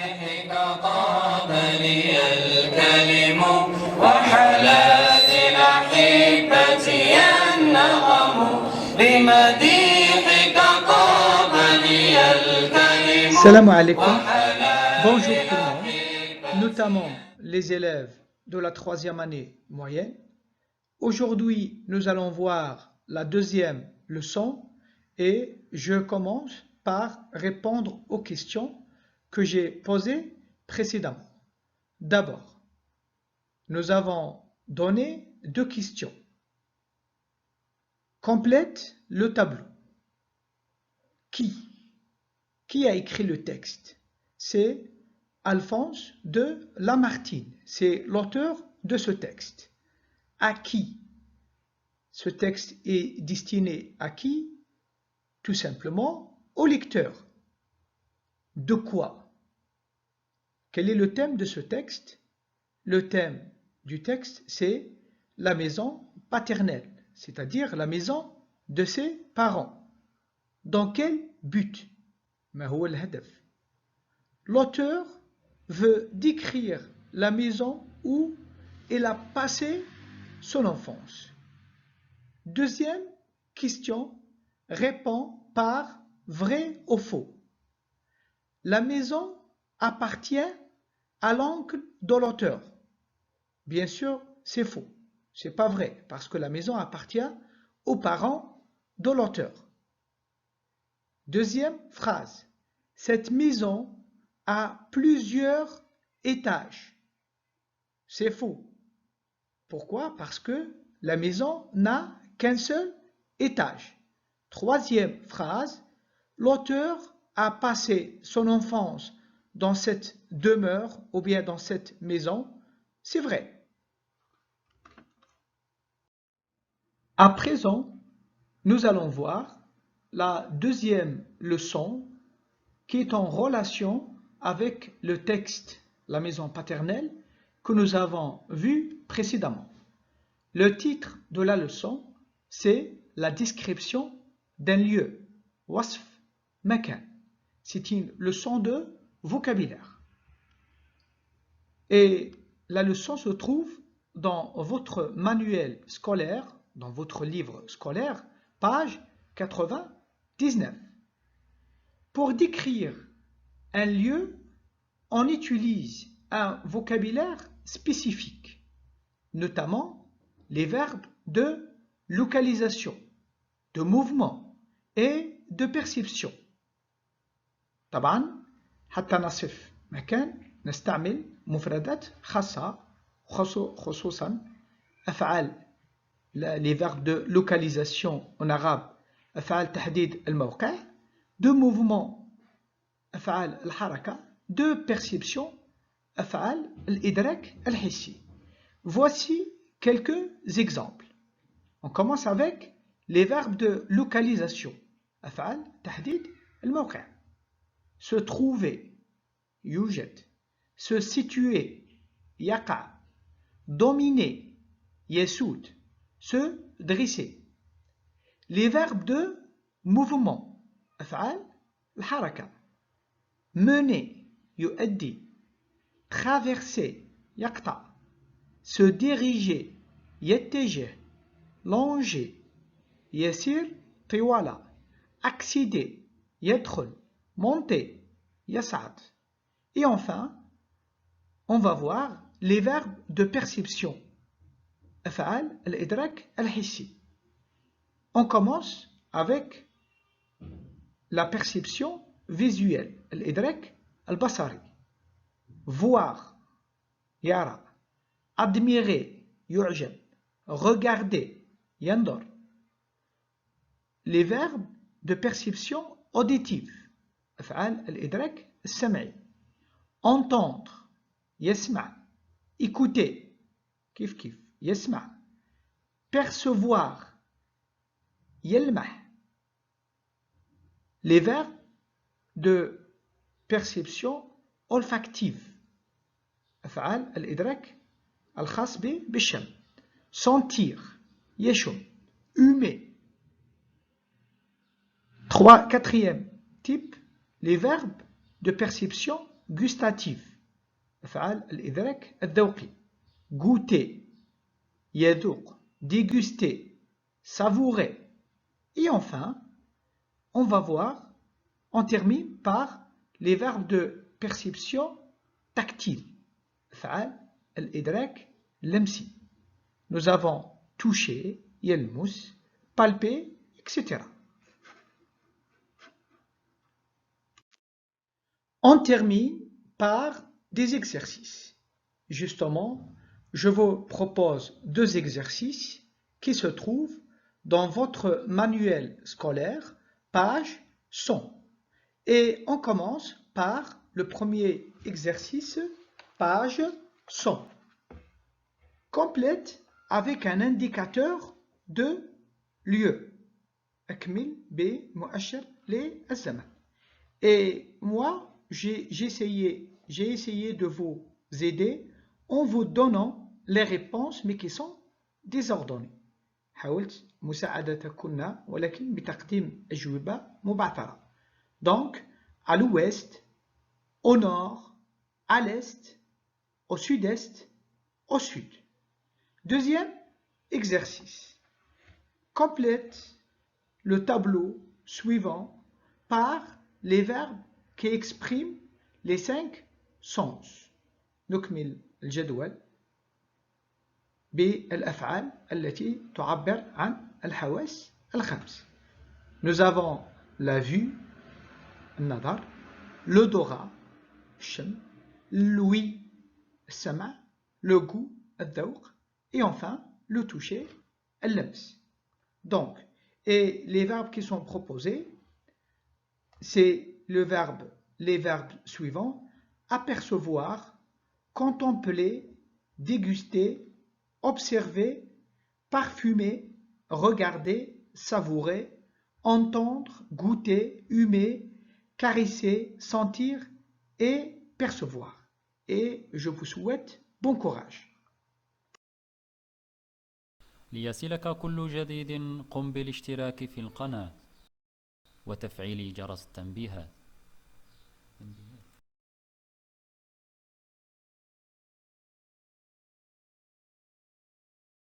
طاب لي الكلم وحلت الأحبة النغم بمديحك طاب لي الكلم. Salam alaikum. Bonjour tout le monde, notamment les élèves de la 3e année moyenne. Aujourd'hui, nous allons voir la 2e leçon et je commence par répondre aux questions que j'ai posées précédemment. D'abord, nous avons donné 2 questions. Complète le tableau. Qui a écrit le texte? C'est Alphonse de Lamartine. C'est l'auteur de ce texte. À qui? Ce texte est destiné à qui? Tout simplement au lecteur. De quoi? Quel est le thème de ce texte? Le thème du texte, c'est la maison paternelle, c'est-à-dire la maison de ses parents. Dans quel but? L'auteur veut décrire la maison où il a passé son enfance. Deuxième question, répond par vrai ou faux. La maison appartient à l'oncle de l'auteur. Bien sûr, c'est faux. C'est pas vrai, parce que la maison appartient aux parents de l'auteur. Deuxième phrase. Cette maison a plusieurs étages. C'est faux. Pourquoi? Parce que la maison n'a qu'un seul étage. Troisième phrase. L'auteur a passé son enfance dans cette demeure ou bien dans cette maison. C'est vrai. À présent, nous allons voir la 2e leçon qui est en relation avec le texte La maison paternelle que nous avons vu précédemment. Le titre de la leçon, c'est la description d'un lieu. Wasf makan. C'est une leçon de vocabulaire. Et la leçon se trouve dans votre manuel scolaire, dans votre livre scolaire, page 99. Pour décrire un lieu, on utilise un vocabulaire spécifique, notamment les verbes de localisation, de mouvement et de perception. طبعا حتى نصف مكان نستعمل مفردات خاصة خصوصا أفعال les verbes de localisation en arabe أفعال تحديد الموقع de mouvement أفعال الحركة de perception أفعال الإدراك الحسي. Voici quelques exemples. On commence avec les verbes de localisation أفعال تحديد الموقع. Se trouver يوجد. Se situer يقع. Dominer يسود. Se dresser. Les verbes de mouvement أفعال الحركة. Mener يؤدي. Traverser يقطع. Se diriger يتجه. Longer يسير طوال. Accéder يدخل. Monter يصعد. Et enfin, on va voir les verbes de perception أفعال الإدراك الحسي. On commence avec la perception visuelle الإدراك البصري. Voir يرى. Admirer يعجب. Regarder ينظر. Les verbes de perception auditive أفعال الإدراك السمعي. Entendre يسمع. Écouter كيف يسمع. Percevoir يلمح. Les verbes de perception olfactive أفعال الإدراك الخاص بالشم. Sentir يشم. Humer. Quatrième type, les verbes de perception gustatif. أفعال الإدراك الذوقي. Goûter, يذوق. Déguster, savourer. Et enfin, on va voir, on termine par les verbes de perception tactile. أفعال الإدراك اللمسي. Nous avons touché, يلمس, palper, etc. On termine par des exercices. Justement, je vous propose 2 exercices qui se trouvent dans votre manuel scolaire, page 100. Et on commence par le premier exercice, page 100. Complète avec un indicateur de lieu. أكمل بمؤشر للزمن. Et moi, j'ai essayé de vous aider en vous donnant les réponses mais qui sont désordonnées. حاولت مساعدتكن ولكن بتقديم أجوبة مبعثرة. Donc, à l'ouest, au nord, à l'est, au sud-est, au sud. Deuxième exercice. Complète le tableau suivant par les verbes qui expriment les 5 sens. نكمل الجدول بالأفعال التي تعبر عن الحواس الخمس. Nous avons la vue, النظر, l'odorat, الشم, l'ouïe, السمع, le goût, الذوق, et enfin le toucher, اللمس. Donc, et les verbes qui sont proposés, c'est les verbes suivants: apercevoir, contempler, déguster, observer, parfumer, regarder, savourer, entendre, goûter, humer, caresser, sentir et percevoir. Et je vous souhaite bon courage. ليصلك كل جديد قم بالاشتراك في القناة وتفعيل جرس التنبيهات.